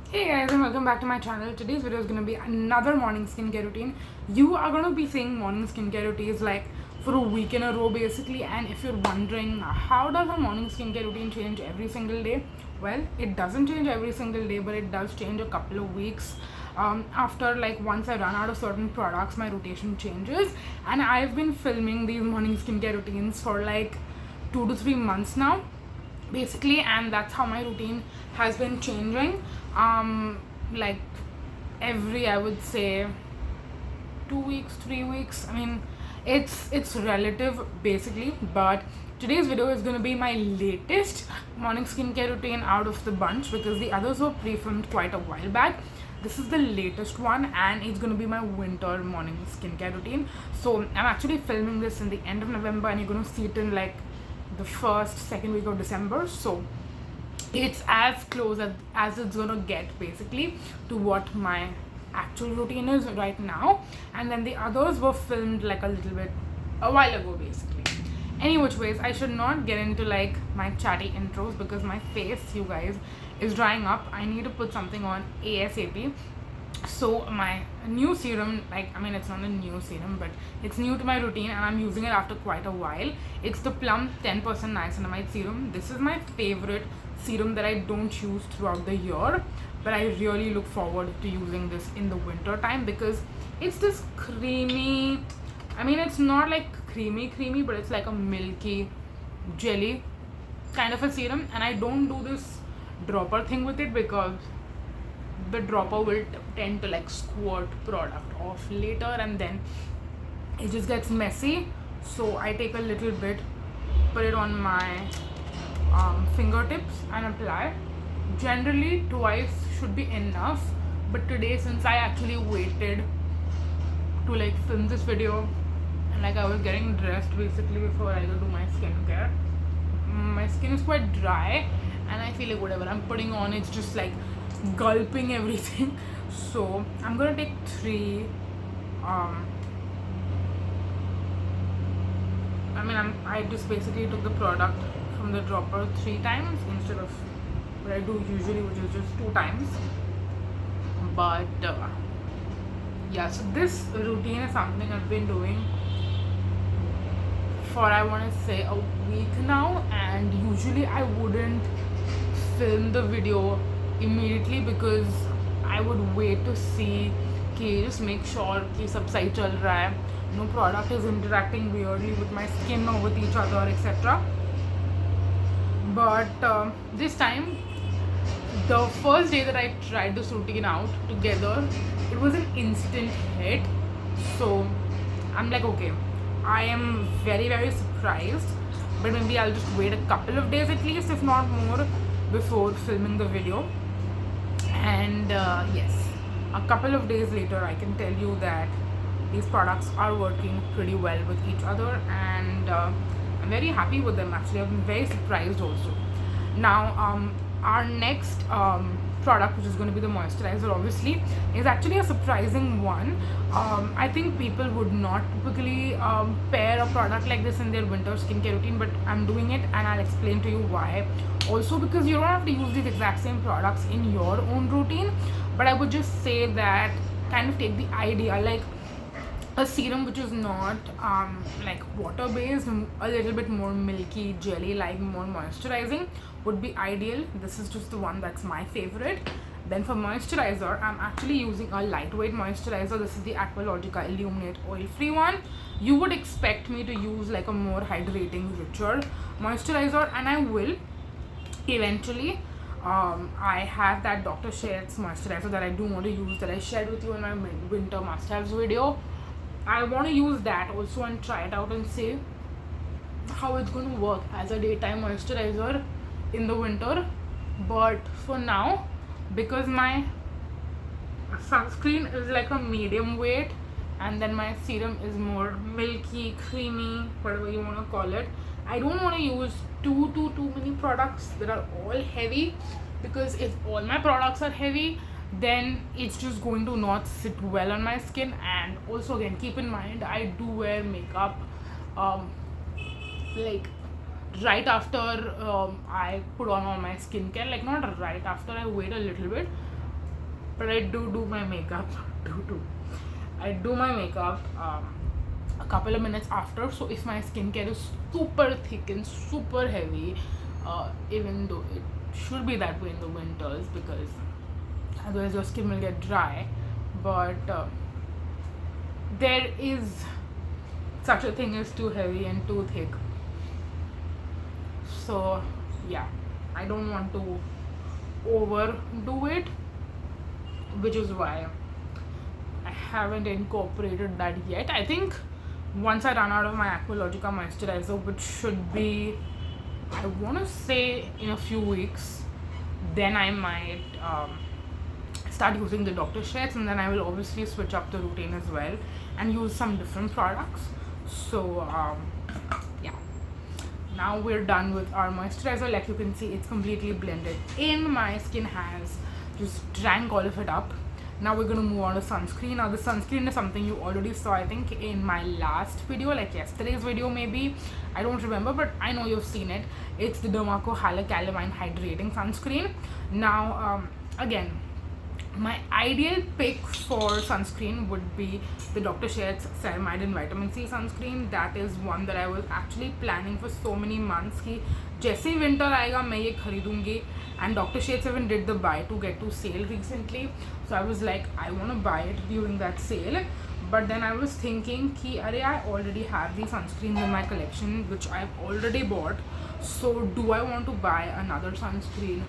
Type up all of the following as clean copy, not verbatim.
Hey guys, and welcome back to my channel. Today's video is going to be another morning skincare routine. You are going to be seeing morning skincare routines like for a week in a row basically, and if you're wondering how does a morning skincare routine change every single day, well, it doesn't change every single day, but it does change a couple of weeks. After like once I run out of certain products, my rotation changes, and I've been filming these morning skincare routines for like 2 to 3 months now basically, and that's how my routine has been changing like every, I would say, 2 weeks, 3 weeks. I mean, it's relative basically, but today's video is going to be my latest morning skincare routine out of the bunch because the others were pre-filmed quite a while back. This is the latest one, and it's going to be my winter morning skincare routine. So I'm actually filming this in the end of November, and you're going to see it in like the second week of December. So it's as close as it's gonna get basically to what my actual routine is right now, and then the others were filmed like a little bit a while ago basically. Any which ways, I should not get into like my chatty intros because my face, you guys, is drying up. I need to put something on ASAP. So my new serum, like, I mean, it's not a new serum, but it's new to my routine and I'm using it after quite a while. It's the Plum 10% Niacinamide serum. This is my favorite serum that I don't use throughout the year, but I really look forward to using this in the winter time because it's this creamy, I mean, it's not like creamy, but it's like a milky jelly kind of a serum, and I don't do this dropper thing with it because the dropper will tend to like squirt product off later and then it just gets messy. So I take a little bit, put it on my fingertips and apply. Generally twice should be enough, but today, since I actually waited to like film this video and like I was getting dressed basically before I go do my skincare, my skin is quite dry and I feel like whatever I'm putting on, it's just like gulping everything. So I'm gonna take three. I just basically took the product from the dropper 3 times instead of what I do usually, which is just 2 times. But yeah, so this routine is something I've been doing for, I want to say, a week now, and usually I wouldn't film the video immediately because I would wait to see कि just make sure कि सब सही चल रहा है, no product is interacting weirdly with my skin or with each other, etc. But this time, the first day that I tried this routine out together, it was an instant hit. So I'm like, okay, I am very surprised, but maybe I'll just wait a couple of days at least, if not more, before filming the video. And yes, a couple of days later I can tell you that these products are working pretty well with each other, and I'm very happy with them. Actually, I've been very surprised also. Now our next product, which is going to be the moisturizer, obviously is actually a surprising one. I think people would not typically pair a product like this in their winter skincare routine, but I'm doing it and I'll explain to you why. Also because you don't have to use these exact same products in your own routine, but I would just say that kind of take the idea, like a serum which is not like water based, a little bit more milky jelly, like more moisturizing, would be ideal. This is just the one that's my favorite. Then for moisturizer, I'm actually using a lightweight moisturizer. This is the Aqualogica Illuminate oil free one. You would expect me to use like a more hydrating, richer moisturizer, and I will eventually. I have that Dr. Sheth's moisturizer that I do want to use, that I shared with you in my winter must-haves video. I want to use that also and try it out and see how it's going to work as a daytime moisturizer in the winter. But for now, because my sunscreen is like a medium weight and then my serum is more milky, creamy, whatever you want to call it, I don't want to use too many products that are all heavy, because if all my products are heavy, then it's just going to not sit well on my skin. And also, again, keep in mind, I do wear makeup like right after I put on all my skincare, like not right after, I wait a little bit, but I do my makeup. I do my makeup a couple of minutes after. So if my skincare is super thick and super heavy, even though it should be that way in the winters, because otherwise your skin will get dry, but there is such a thing as too heavy and too thick. So yeah, I don't want to overdo it, which is why I haven't incorporated that yet. I think once I run out of my Aqualogica moisturizer, which should be, I want to say, in a few weeks, then I might start using the Dr. Sheds, and then I will obviously switch up the routine as well and use some different products. So yeah, now we're done with our moisturizer. Like you can see, it's completely blended in. My skin has just drank all of it up. Now we're gonna move on to sunscreen. Now the sunscreen is something you already saw, I think, in my last video, like yesterday's video maybe, I don't remember, but I know you've seen it. It's the Dermaco Hyalacalamine Hydrating Sunscreen. Now again, my ideal pick for sunscreen would be the Dr. Sheds Ceramide and Vitamin C sunscreen. That is one that I was actually planning for so many months कि जैसे ही winter आएगा मैं ये खरीदूंगी. And Dr. Sheds even did the buy to get to sale recently, so I was like, I want to buy it during that sale. But then I was thinking कि अरे I already have these sunscreens in my collection which I've already bought, so do I want to buy another sunscreen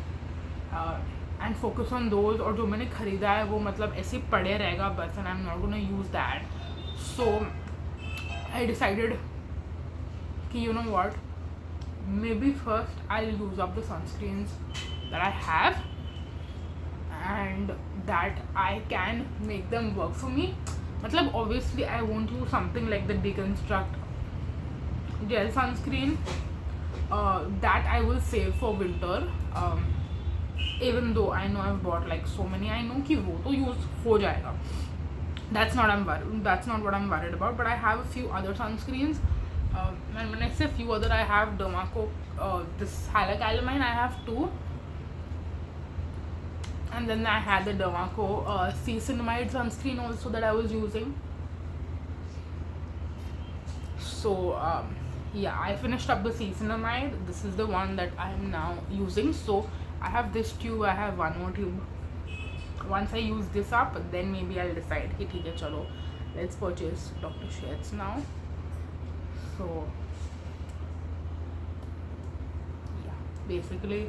and focus on those, और जो मैंने खरीदा है वो मतलब ऐसे पड़े रहेगा बस, and I'm not gonna use that. So I decided कि you know what, maybe first I'll use up the sunscreens that I have and that I can make them work for me. मतलब obviously I won't use something like the Deconstruct gel sunscreen, that I will save for winter. Even though I know I've bought like so many, I know कि वो तो use हो जाएगा. That's not what I'm worried about. But I have a few other sunscreens, and when I say few other, I have Dermaco, this Hyalacalamine, I have 2, and then I had the Dermaco Niacinamide sunscreen also that I was using. So yeah, I finished up the Niacinamide. This is the one that I am now using. So I have this tube, I have one more tube. Once I use this up, then maybe I'll decide कि ठीक है चलो, let's purchase Dr. Sheds now. So yeah, basically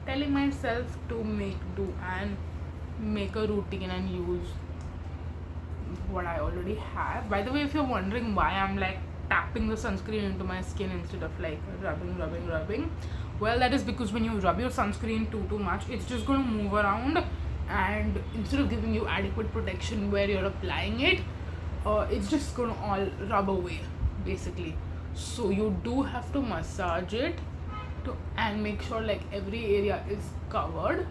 telling myself to make do and make a routine and use what I already have. By the way, if you're wondering why I'm like tapping the sunscreen into my skin instead of like rubbing, well, that is because when you rub your sunscreen too much, it's just going to move around, and instead of giving you adequate protection where you're applying it, it's just going to all rub away basically. So you do have to massage it and make sure like every area is covered,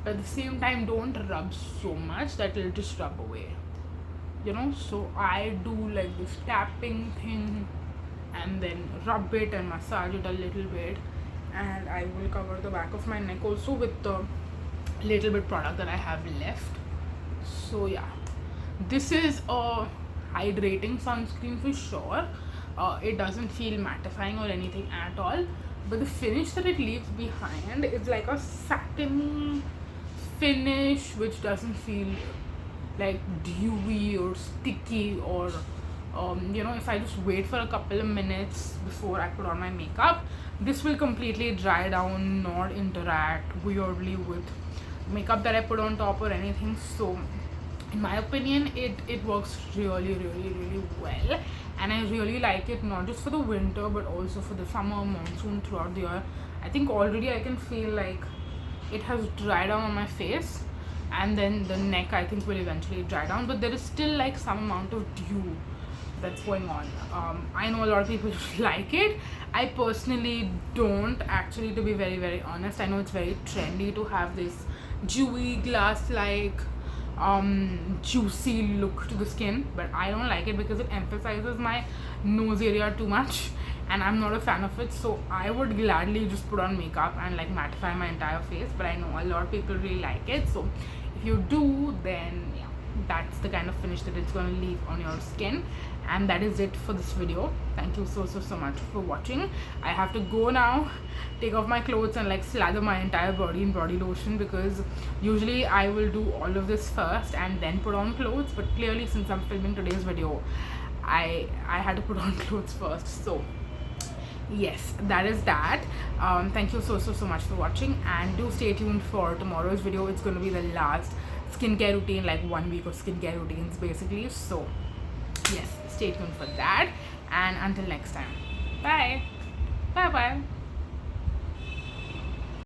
but at the same time don't rub so much that it'll just rub away, you know. So I do like this tapping thing and then rub it and massage it a little bit, and I will cover the back of my neck also with the little bit product that I have left. So yeah, this is a hydrating sunscreen for sure. It doesn't feel mattifying or anything at all, but the finish that it leaves behind is like a satin finish which doesn't feel like dewy or sticky, or you know, if I just wait for a couple of minutes before I put on my makeup, this will completely dry down, not interact weirdly with makeup that I put on top or anything. So in my opinion, it works really well, and I really like it, not just for the winter but also for the summer, monsoon, throughout the year. I think already I can feel like it has dried down on my face, and then the neck I think will eventually dry down, but there is still like some amount of dew that's going on. I know a lot of people like it. I personally don't, actually, to be very honest. I know it's very trendy to have this dewy glass like juicy look to the skin, but I don't like it because it emphasizes my nose area too much, and I'm not a fan of it. So I would gladly just put on makeup and like mattify my entire face, but I know a lot of people really like it. So If you do, then yeah, that's the kind of finish that it's going to leave on your skin. And that is it for this video. Thank you so much for watching. I have to go now, take off my clothes and like slather my entire body in body lotion, because usually I will do all of this first and then put on clothes, but clearly since I'm filming today's video, I had to put on clothes first. So yes, that is that. Thank you so much for watching, and do stay tuned for tomorrow's video. It's going to be the last skincare routine, like 1 week of skincare routines basically. So yes, stay tuned for that, and until next time, bye bye.